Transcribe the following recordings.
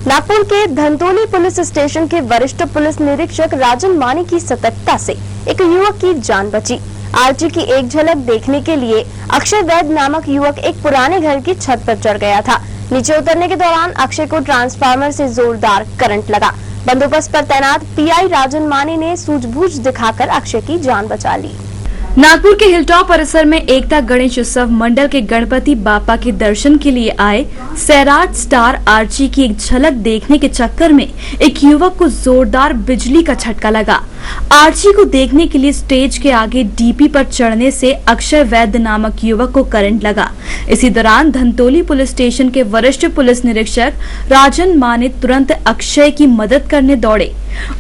नागपुर के Dhantoli police station के वरिष्ठ police निरीक्षक राजन मानी की सतर्कता से एक युवक की जान बची। आरची की एक झलक देखने के लिए अक्षय वैद नामक युवक एक पुराने घर की छत पर चढ़ गया था। नीचे उतरने के दौरान अक्षय को ट्रांसफार्मर से जोरदार करंट लगा। बंदोबस्त पर तैनात पीआई राजन मानी ने सूझबूझ दिखाकर अक्षय की जान बचा ली। नागपुर के हिलटॉप परिसर में एकता गणेश उत्सव मंडल के गणपति बापा के दर्शन के लिए आए सैराट स्टार आर्ची की एक झलक देखने के चक्कर में एक युवक को जोरदार बिजली का झटका लगा। आर्ची को देखने के लिए स्टेज के आगे डीपी पर चढ़ने से अक्षय वैद्य नामक युवक को करंट लगा। इसी दौरान धंतोली पुलिस स्टेशन के वरिष्ठ पुलिस निरीक्षक राजन माने तुरंत अक्षय की मदद करने दौड़े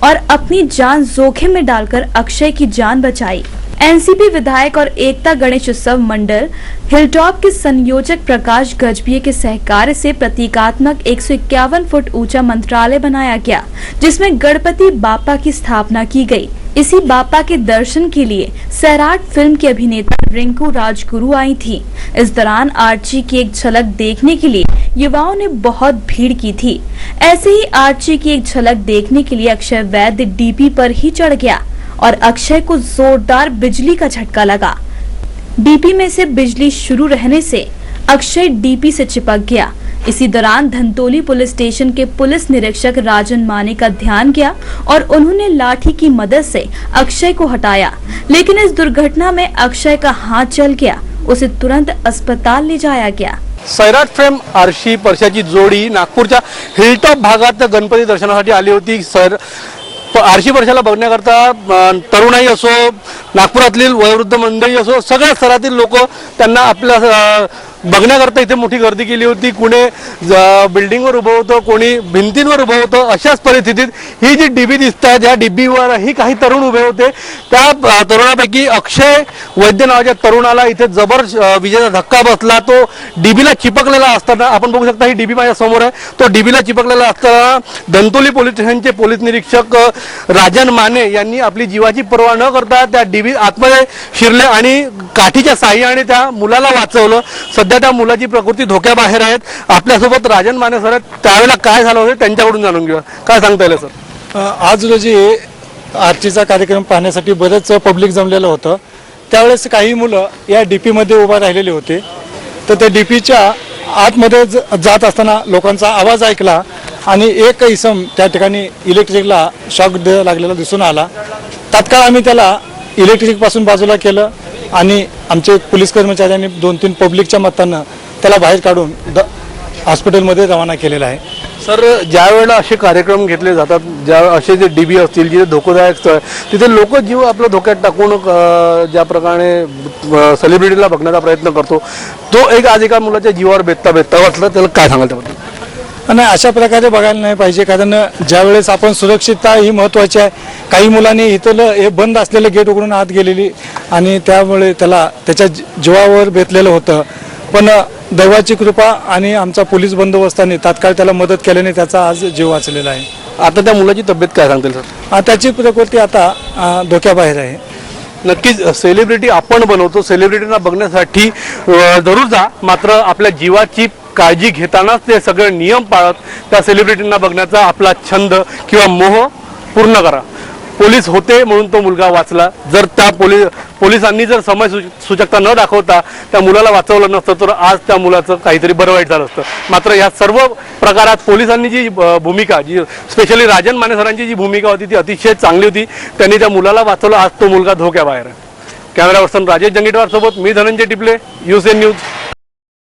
और अपनी जान जोखिम में डालकर अक्षय की जान बचाई। एनसीपी विधायक और एकता गणेश उत्सव मंडल हिलटॉप के संयोजक प्रकाश गजभिये के सहकार्य से प्रतीकात्मक 151 फुट ऊंचा मंत्रालय बनाया गया, जिसमें गणपति बापा की स्थापना की गई। इसी बापा के दर्शन के लिए सैराट फिल्म की अभिनेता रिंकू राजगुरु आई थी। इस दौरान आर्ची की एक झलक देखने के लिए युवाओं ने बहुत भीड़ की थी। ऐसे ही आर्ची की एक झलक देखने के लिए अक्षय वैद्य डीपी पर ही चढ़ गया और अक्षय को जोरदार बिजली का झटका लगा। डीपी में से बिजली शुरू रहने से अक्षय डीपी से चिपक गया। इसी दौरान धंतोली पुलिस स्टेशन के पुलिस निरीक्षक राजन माने का ध्यान गया और उन्होंने लाठी की मदद से अक्षय को हटाया, लेकिन इस दुर्घटना में अक्षय का हाथ जल गया। उसे तुरंत अस्पताल ले जाया गया। सैराट फ्रेम आरशी परशाची जोडी नागपूरच्या हिलटॉप भागात गणपती दर्शनासाठी आली होती। आरशी वर्षाला बघण्याकरता तरुणाई असो, नागपुरातील वयोवृद्ध मंडळी असो, सगळ्या स्तरातील लोक त्यांना आपल्या बघण्याकरता इथे मोठी गर्दी केली होती। कुणी बिल्डिंगवर उभं होतं, कोणी भिंतींवर उभं होतं। अशाच परिस्थितीत ही जी डीबी दिसतात, या डीबीवरही काही तरुण उभे होते। त्या तरुणापैकी अक्षय वैद्य नावाच्या तरुणाला इथे जबर विजेचा धक्का बसला। तो डीबीला चिपकलेला असताना आपण बघू शकता, ही डीबी माझ्या समोर आहे। तो डीबीला चिपकलेला असताना धंतोली पोलीस स्टेशनचे पोलीस निरीक्षक राजन माने यांनी आपली जीवाची पर्वा न करता त्या डीबी आतमध्ये शिरले आणि काठीच्या साहाय्याने त्या मुलाला वाचवलं। सध्या त्या मुलाची प्रकृती धोक्याबाहेर आहे। आपल्यासोबत राजन माने सर, त्यावेळेला काय झालं होतं त्यांच्याकडून जाणून घेऊया। काय सांगता येईल सर? आज रोजी आरतीचा कार्यक्रम पाहण्यासाठी बरेच पब्लिक जमलेलं होतं। त्यावेळेस काही मुलं या डीपी मध्ये उभा राहिलेले होते। तर त्या डीपीच्या आतमध्ये जात असताना लोकांचा आवाज ऐकला आणि एक इसम त्या ठिकाणी इलेक्ट्रिकला शॉक लागलेला दिसून आला। तात्काळ आम्ही त्याला इलेक्ट्रिक पासून बाजूला केलं आणि आमचे पोलीस कर्मचाऱ्यांनी 2-3 पब्लिकच्या मतानं त्याला बाहेर काढून हॉस्पिटलमध्ये रवाना केलेला आहे। सर, ज्या वेळेला असे कार्यक्रम घेतले जातात, ज्या असे जे डीबी असतील, जिथे धोकादायक स्थळ, तिथे लोक जीव आपला धोक्यात टाकून ज्या प्रकारे सेलिब्रिटीला बघण्याचा प्रयत्न करतो, तो एक आज एका मुलाच्या जीवावर बेतता वाटलं, त्याला काय सांगाल त्याबद्दल? नाही, अशा प्रकारे बघायला नाही पाहिजे, कारण ज्यावेळेस आपण सुरक्षितता ही महत्त्वाची आहे। काही मुलांनी इथलं हे बंद असलेलं गेट उघडून आत गेलेली आणि त्यामुळे त्याला त्याच्या जीवावर बेतलेलं होतं। पण दैवाची कृपा आणि आमचा पोलीस बंदोबस्ताने तात्काळ त्याला मदत केल्याने त्याचा आज जीव वाचलेला आहे। आता त्या मुलाची तब्येत काय सांगतील सर? त्याची प्रकृती आता धोक्याबाहेर आहे। नक्कीच सेलिब्रिटी आपण बनवतो, सेलिब्रिटींना बघण्यासाठी जरूर जा, मात्र आपल्या जीवाची काळजी घेतानाच ते सगळे नियम पाळत त्या सेलिब्रिटींना बघण्याचा आपला छंद किंवा मोह पूर्ण करा। पोलीस होते म्हणून तो मुलगा वाचला। जर त्या पोलिसांनी जर समय सूचकता न दाखवता त्या मुलाला वाचवलं नसतं तर आज त्या मुलाचं काहीतरी बरं वाईट झालं असतं। मात्र या सर्व प्रकारात पोलिसांनी जी भूमिका, जी स्पेशली राजन माने सरांची जी भूमिका होती ती अतिशय चांगली होती। त्यांनी त्या मुलाला वाचवलं। आज तो मुलगा धोक्याबाहेर आहे। कॅमेरा पर्सन राजेश जंगीटवार सोबत मी धनंजय टिपले, UCN न्यूज।